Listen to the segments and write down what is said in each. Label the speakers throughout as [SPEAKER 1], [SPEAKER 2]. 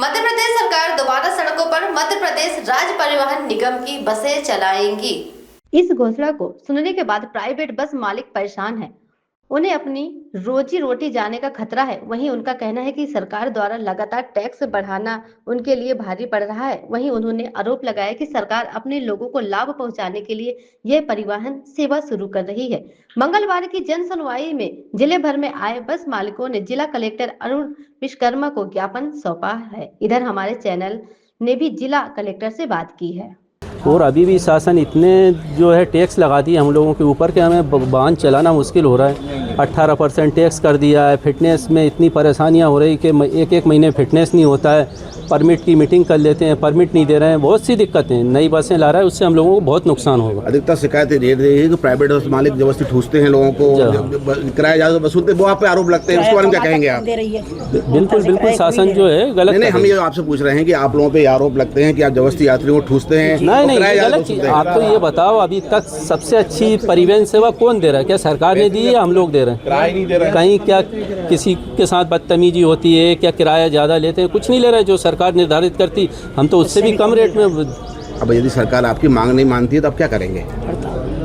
[SPEAKER 1] मध्य प्रदेश सरकार दोबारा सड़कों पर मध्य प्रदेश राज्य परिवहन निगम की बसें चलाएंगी। इस घोषणा को सुनने के बाद प्राइवेट बस मालिक परेशान हैं। उन्हें अपनी रोजी रोटी जाने का खतरा है। वहीं उनका कहना है कि सरकार द्वारा लगातार टैक्स बढ़ाना उनके लिए भारी पड़ रहा है। वहीं उन्होंने आरोप लगाया कि सरकार अपने लोगों को लाभ पहुंचाने के लिए यह परिवहन सेवा शुरू कर रही है। मंगलवार की जन सुनवाई में जिले भर में आए बस मालिकों ने जिला कलेक्टर अरुण विश्वकर्मा को ज्ञापन सौंपा है। इधर हमारे चैनल ने भी जिला कलेक्टर से बात की है।
[SPEAKER 2] और अभी भी शासन इतने जो है टैक्स लगा दिए हम लोगों के ऊपर कि हमें वाहन चलाना मुश्किल हो रहा है। 18% टैक्स कर दिया है। फिटनेस में इतनी परेशानियां हो रही कि एक महीने फिटनेस नहीं होता है। परमिट की मीटिंग कर लेते हैं, परमिट नहीं दे रहे हैं। बहुत सी दिक्कतें, नई बसें ला रहा है, उससे हम लोगों को बहुत नुकसान होगा।
[SPEAKER 3] अधिकतर शिकायतें ये रही है कि प्राइवेट बस मालिक जबरदस्ती ठूसते हैं लोगों को, किराया ज़्यादा वसूलते हैं, वो आप पे आरोप लगते हैं। उसके बारे में क्या कहेंगे आप?
[SPEAKER 2] बिल्कुल शासन जो है गलत।
[SPEAKER 3] नहीं, हम ये आपसे पूछ रहे हैं कि आप लोगों पे आरोप लगते हैं कि आप जबरदस्ती यात्रियों को ठूसते हैं।
[SPEAKER 2] नहीं, गलत चीज़। आप तो ये बताओ, अभी तक सबसे अच्छी परिवहन सेवा कौन दे रहा है? क्या सरकार ने दी है या हम लोग दे रहे हैं? किराया नहीं दे रहे हैं। कहीं क्या किसी के साथ बदतमीजी होती है, क्या किराया ज़्यादा लेते हैं? कुछ नहीं ले रहे। जो सरकार निर्धारित करती हम तो उससे भी कम रेट में।
[SPEAKER 3] अब यदि सरकार आपकी मांग नहीं मानती है तो आप क्या करेंगे?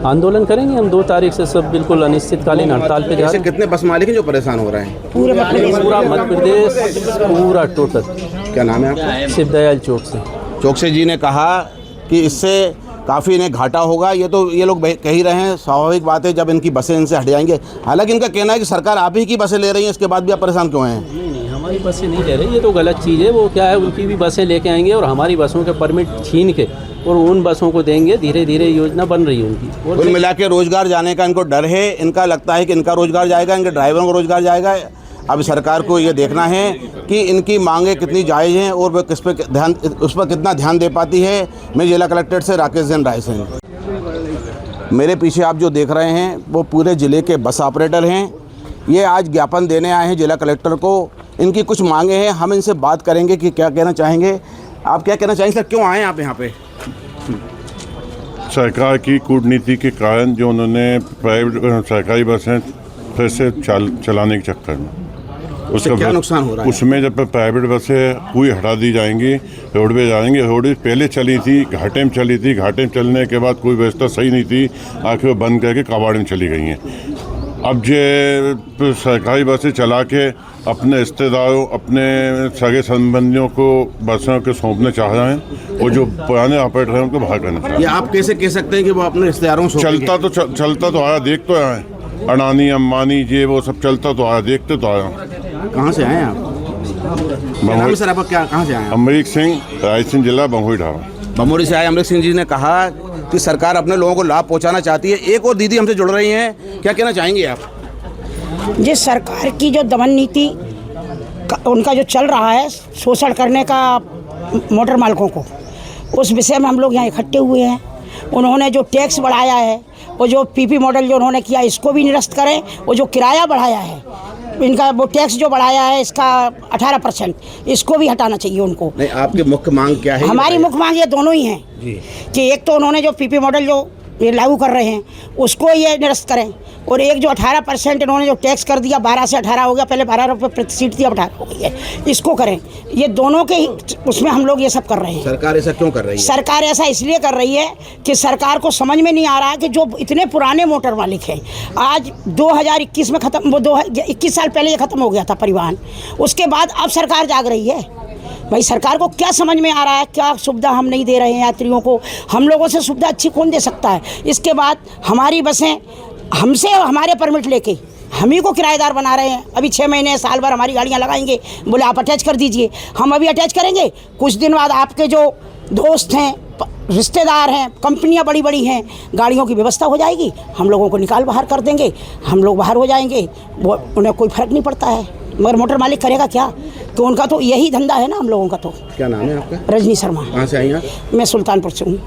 [SPEAKER 2] आंदोलन करेंगे हम। 2 तारीख से सब बिल्कुल अनिश्चितकालीन हड़ताल पे जा रहे हैं।
[SPEAKER 3] कितने बस मालिक हैं जो परेशान हो रहे हैं?
[SPEAKER 2] पूरा मध्य प्रदेश, पूरा टोटल।
[SPEAKER 3] क्या नाम है आपका?
[SPEAKER 2] शिवदयाल
[SPEAKER 3] चौकसे जी ने कहा कि इससे काफ़ी इन्हें घाटा होगा। ये लोग कह ही रहे हैं, स्वाभाविक बात है जब इनकी बसें इनसे हट जाएंगे। हालांकि इनका कहना है कि सरकार आप ही की बसें ले रही है, इसके बाद भी आप परेशान क्यों हैं?
[SPEAKER 2] नहीं, हमारी बसें नहीं ले रही, ये तो गलत चीज़ है। वो क्या है, उनकी भी बसें लेके आएंगे और हमारी बसों के परमिट छीन के और उन बसों को देंगे। धीरे धीरे योजना बन रही है उनकी।
[SPEAKER 3] कुल मिला के रोजगार जाने का इनको डर है। इनका लगता है कि इनका रोजगार जाएगा, इनके ड्राइवरों का रोजगार जाएगा। अब सरकार को ये देखना है कि इनकी मांगें कितनी जायज़ हैं और वह उस पर कितना ध्यान दे पाती है। मैं जिला कलेक्टर से राकेश जैन रायसेन। मेरे पीछे आप जो देख रहे हैं वो पूरे ज़िले के बस ऑपरेटर हैं। ये आज ज्ञापन देने आए हैं जिला कलेक्टर को। इनकी कुछ मांगे हैं, हम इनसे बात करेंगे कि क्या कहना चाहेंगे। आप क्या कहना चाहेंगे सर? क्यों आए आप यहाँ पे?
[SPEAKER 4] सरकार की कूटनीति के कारण जो उन्होंने प्राइवेट सरकारी बसें फिर से चलाने के चक्कर में
[SPEAKER 3] उसका क्या नुकसान हो रहा है?
[SPEAKER 4] उसमें जब प्राइवेट बसें पूरी हटा दी जाएंगी, रोडवेज आएंगे। रोडवेज पहले चली थी, घाटे में चली थी। घाटे में चलने के बाद कोई व्यवस्था सही नहीं थी, आखिर वो बंद करके कबाड़ में चली गई हैं। अब जो सरकारी बसें चला के अपने रिश्तेदारों, अपने सगे संबंधियों को बसों के सौंपने चाह रहे हैं और जो पुराने ऑपरेटर हैं उनको बाहर करना चाहिए।
[SPEAKER 3] ये आप कैसे कह सकते हैं कि वो अपने रिश्तेदारों को
[SPEAKER 4] चलता तो आया, देख तो आया। अडानी, अंबानी, ये वो सब चलता तो आया, देखते तो आया।
[SPEAKER 3] कहाँ से आए आप? सर आप कहाँ से आए?
[SPEAKER 4] अमरीक सिंह, रायसेन जिला, बम्बई ढाबा।
[SPEAKER 3] बमोरी से आए अमरीक सिंह जी ने कहा कि सरकार अपने लोगों को लाभ पहुंचाना चाहती है। एक और दीदी हमसे जुड़ रही हैं, क्या कहना चाहेंगे आप?
[SPEAKER 5] जिस सरकार की जो दमन नीति उनका जो चल रहा है, शोषण करने का मोटर मालिकों को, उस विषय में हम लोग यहाँ इकट्ठे हुए हैं। उन्होंने जो टैक्स बढ़ाया है और जो पीपी मॉडल जो उन्होंने किया, इसको भी निरस्त करें। और जो किराया बढ़ाया है, इनका वो टैक्स जो बढ़ाया है इसका 18%, इसको भी हटाना चाहिए उनको।
[SPEAKER 3] नहीं, आपकी मुख्य मांग क्या है?
[SPEAKER 5] हमारी मुख्य मांग ये दोनों ही हैं कि एक तो उन्होंने जो पीपी मॉडल जो ये लागू कर रहे हैं उसको ये निरस्त करें, और एक जो 18% इन्होंने जो टैक्स कर दिया, 12 से 18 हो गया, पहले 12 रुपये प्रति सीट थी, अब 18 हो गई है, इसको करें। ये दोनों के ही उसमें हम लोग ये सब कर रहे हैं।
[SPEAKER 3] सरकार ऐसा क्यों कर रही है?
[SPEAKER 5] सरकार ऐसा इसलिए कर रही है कि सरकार को समझ में नहीं आ रहा है कि जो इतने पुराने मोटर मालिक हैं, आज 2021 में ख़त्म, वो 21 साल पहले ये ख़त्म हो गया था परिवहन, उसके बाद अब सरकार जाग रही है। भाई सरकार को क्या समझ में आ रहा है? क्या सुविधा हम नहीं दे रहे हैं यात्रियों को? हम लोगों से सुविधा अच्छी कौन दे सकता है? इसके बाद हमारी बसें हमसे हमारे परमिट लेके हम ही को किराएदार बना रहे हैं। अभी 6 महीने साल भर हमारी गाड़ियां लगाएंगे, बोले आप अटैच कर दीजिए। हम अभी अटैच करेंगे, कुछ दिन बाद आपके जो दोस्त हैं, रिश्तेदार हैं, कंपनियां बड़ी बड़ी हैं, गाड़ियों की व्यवस्था हो जाएगी, हम लोगों को निकाल बाहर कर देंगे, हम लोग बाहर हो जाएंगे, वो उन्हें कोई फ़र्क नहीं पड़ता है। मगर मोटर मालिक करेगा क्या? तो उनका तो यही धंधा है ना हम लोगों का। तो
[SPEAKER 3] क्या नाम है आपका?
[SPEAKER 5] रजनी शर्मा।
[SPEAKER 3] कहाँ से आई हैं?
[SPEAKER 5] मैं सुल्तानपुर से हूँ।